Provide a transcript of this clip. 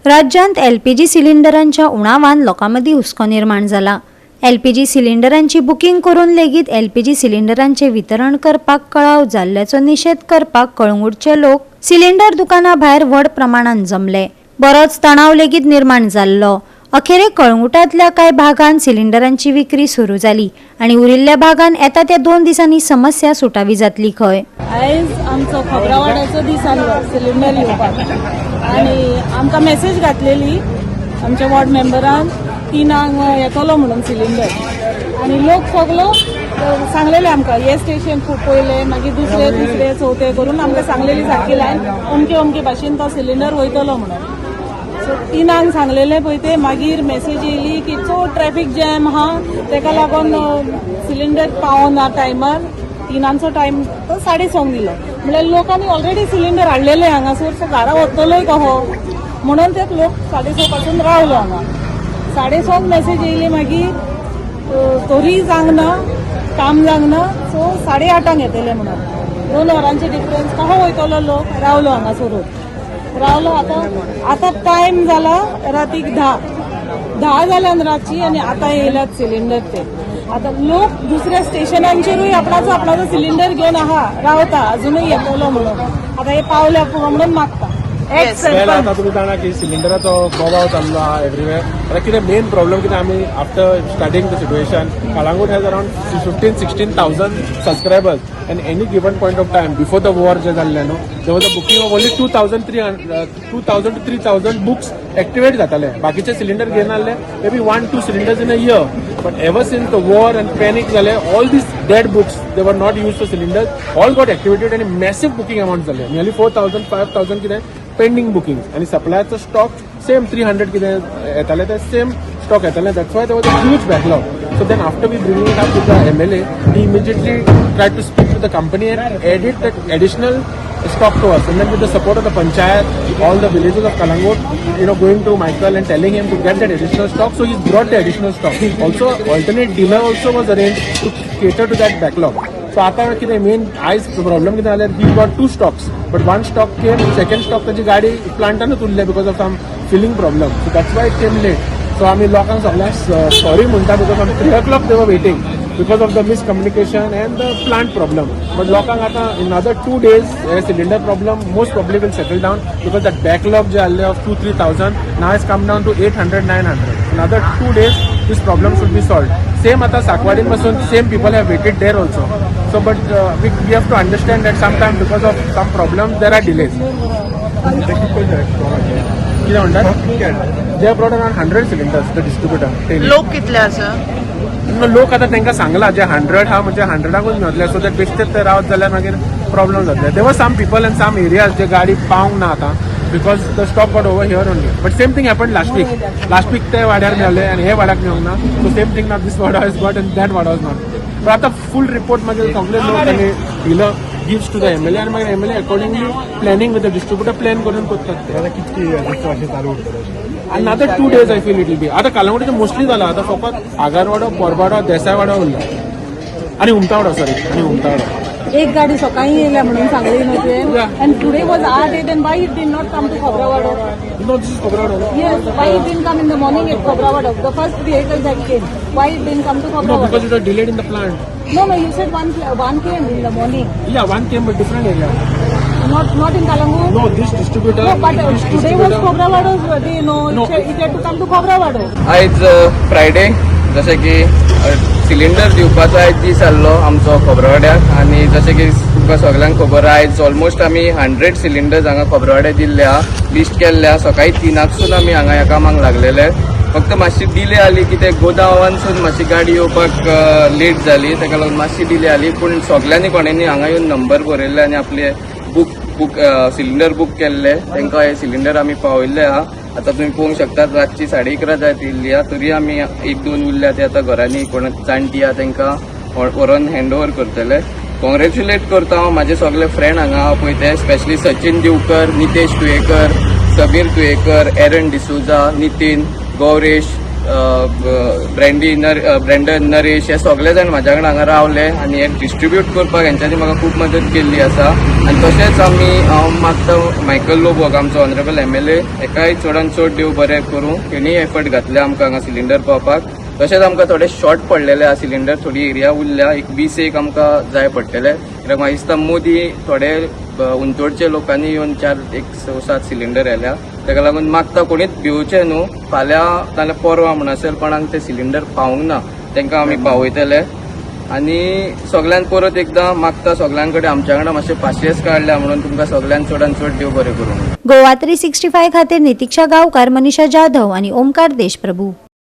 राज्यांत एलपीजी सिलिंडरांच्या उणावान लोकांमदी हुस्को निर्माण जाला। एलपीजी सिलिंडरांची बुकिंग करून लेगीत एलपीजी सिलिंडरांचे वितरण करपाक कळाव जाल्ल्याचो निषेध करपाक कळंगूटचे लोक सिलिंडर दुकाना भायर व्हड प्रमाणात जमले। बरोच तणाव लेगीत निर्माण जाल्लो। अखेरेक कळंगूटांतल्या कांय भागांत सिलिंडरांची विक्री सुरू जाली आणि उरिल्ल्या भागांत येता त्या 2 दिसांनी समस्या सुटावी जातली खंय। आयज आमचो खबरावाड्याचो दीस आसलो सिलिंडर येवपाक आनी आमकां मेसेज घातलेली आमच्या वॉर्ड मेंबरान 3 येतलो म्हणून सिलिंडर आनी लोक सगलो सांगलेले आमकां हे स्टेशन खूब पयले मागीर दुसरे चवथे करून आमकां सांगलेली सारकी लायन अमके भाशेन तो सिलिंडर वयतलो म्हणून। सो 3 सांगलेले पळय ते मागीर मेसेज येयली की चड ट्रॅफिक जॅम आहा तेका लागून सिलिंडर पावना टायमार 3 टायम तो 6:30 दिलो म्हणल्यार लोकांनी ऑलरेडी सिलिंडर हाडलेले हांगासर सो घरा वतलोय कहो म्हणून ते लोक 6:30 पासून रावलो हांगा। 6:30 मेसेज येयली मागीर तोरी जांगना काम जांगना सो 8:30 येतले म्हणून 2 वरांचे डिफरन्स कहो वयतलो लोक रावलो हांगासरूच रावलो। आता टाइम जाला रातीक 10 जाल्यान रातची आणि आता येयल्यात सिलिंडर ते। आता लोक दुसऱ्या स्टेशनांचेरूय आपणाचो सिलिंडर घेऊन आहा रावता अजूनही येतलो म्हणून आता हे पावल्या म्हणून मागता। आता तुम्ही जाणा की सिलिंडराचो बोबाव चाललो आहा एवरीवेअर। आता कितें मेन प्रॉब्लम कितें आमी after starting the situation Calangute has around 15,000-16,000 subscribers and any given point of time before the war जे जाल्ले न्हू there was a booking of only 2,000 to 3,000 books activate जाताले। बाकीचे सिलिंडर घेवन आसले may be 1-2 cylinders in a year but ever since the war and panic जाले all these dead books they were not used for cylinders all got activated end massive booking amount जाले nearly 4,000-5,000 कितें pending booking आणि सप्लायरचो stock same 300 कितें येताले ते same stock येताले that's why there was a huge backlog. So then after we bringing it up with the MLA, he immediately tried to speak to the company and added that additional stock to us. And then with the support of the panchayat, all the villages of Kalangut, going to Michael and telling him to get that additional stock. So he's brought the additional stock. Also, alternate dealer also was arranged to cater to that backlog. So आता कितें main आयज problem कितें जाल्यार he got 2 stocks, but 1 stock came, second stock ताची गाडी प्लांटानूच उरले because of some filling problem. So that's why it came late. So आमी लोकांक सगळ्यांक सॉरी म्हणटा because of 3 o'clock they were waiting because of the miscommunication and the plant problem. But लोकांक आता in another 2 days cylinder problem most probably will settle down because that backlog जे आसले of 2-3,000 now has come down to 800-900. Another 2 days this problem should be solved. Same आता साकवाडीन पासून same people have waited there also. So but we have to understand that sometimes because of some problems there are delays. किती म्हणतात they have brought around 100 cylinders the distributor. लोक कितले आसा? लोक आता तांकां सांगला जे 100 हा म्हणजे 100कूच मेळटले सो दॅट बेश्टेच ते रावत जाल्यार मागीर प्रॉब्लम जातले. देवर वर some people and some areas जे गाडी पावंक ना आता because the stock got over here only. But same thing happen last week ते वाड्यार मेळले आनी हे वाड्याक मेळूंक ना. सो सेम थिंग ना this wada has got and that wada has not. But आता फूल रिपोर्ट मागीर सगळे लोक तांणी दिलो gives to the MLA and मागीर MLA accordingly planning with the distributor plan करून करतात ते. आता कितकी चालू another 2 days I feel it will be. आता कालंगुटीचे मोस्टली जाला आता फकत आगारवाडो, बोरवाडो, देसाईवाडो उरला आणि उमटावाडो एक गाडी सकाळी येयल्या म्हणून सांगली नव्हते and today was our date and why it did not come to Khobrawado? No, this is Khobrawado. Yes, why it didn't come in the morning at Khobrawado? The first vehicle that came. Why it didn't come to No, Khobrawado? because it was delayed in the plant. No, you said one came in the morning. Yeah, one came but different area. Not in Kalangu? No, this distributor. No, but today was Khobrawado's birthday, it had to come to Khobrawado. आयज Friday जशें की cylinder दिवपाचो आयज दीस आसलो आमचो खोबरावाड्याक आनी जशें की तुमकां सगळ्यांक खबर आयज ऑलमोस्ट आमी 100 सिलिंडर्स हांगा खोबरावाड्या दिल्ले आहा लिस्ट केल्ल्या. सकाळी 3 आमी हांगा ह्या कामाक लागलेले. फक्त मातशी डिले जाली कित्याक गोदावानसून मातशी गाडी येवपाक लेट जाली ताका लागून मातशी डिले जाली. पूण सगळ्यांनी कोणेंनी हांगा येवन नंबर बरयल्ले आनी आपले बुक सिलिंडर बुक केल्ले तांकां हे सिलिंडर आमी पावयल्ले आहा. आता तुम्ही पळोवंक शकतात रातची 11:30 जायत येयल्ली आहा तरी आमी 1-2 उरल्या ते आता घरांनी कोण जाणटी आहा तांकां व्हरून हँड ओवर करतले. कॉंग्रॅच्युलेट करता हांव म्हाजे सगळे फ्रेंड हांगा आहा पळय ते स्पेशली सचिन दिवकर, नितेश तुयेकर, सबीर तुयेकर, एरन डिसुजा, नितीन, गौरेश, ब्रँडन नरेश हे सगळे जाण म्हाज्या कडेन हांगा रावले आनी हे डिस्ट्रीब्यूट करपाक हेंच्यांनी म्हाका खूब मदत केल्ली आसा. आनी तशेंच हांव मागता मायकल लोबोक आमचो ऑनरेबल MLA हेकाय चडांत चड देव बरें करूं. तेणीय एफर्ट घातले आमकां हांगा सिलिंडर पावपाक. तशेंच आमकां थोडे शॉर्ट पडलेले आहा सिलिंडर, थोडी एरिया उरल्या, एक 20 एक आमकां जाय पडटले. कित्याक म्हाका दिसता मोदी थोडे उंचोडचे लोकांनी येवन 4-7 सिलिंडर येल्या. ताका लागून मागता कोणीच भिवचे न्हू, फाल्यां नाल्यार परवा म्हण असेल कोणाक ते सिलिंडर पावूंक ना, तांकां आमी पावयतले. आनी सगळ्यांत परत एकदां मागता सगळ्यां कडेन आमच्या कडेन मातशें पाशियेंस काडल्या म्हणून तुमकां सगळ्यांत चडांत चड देव बरें करूं. गोवा 365 खातीर नितीक्षा गांवकार, मनीषा जाधव आनी ओमकार देशप्रभू.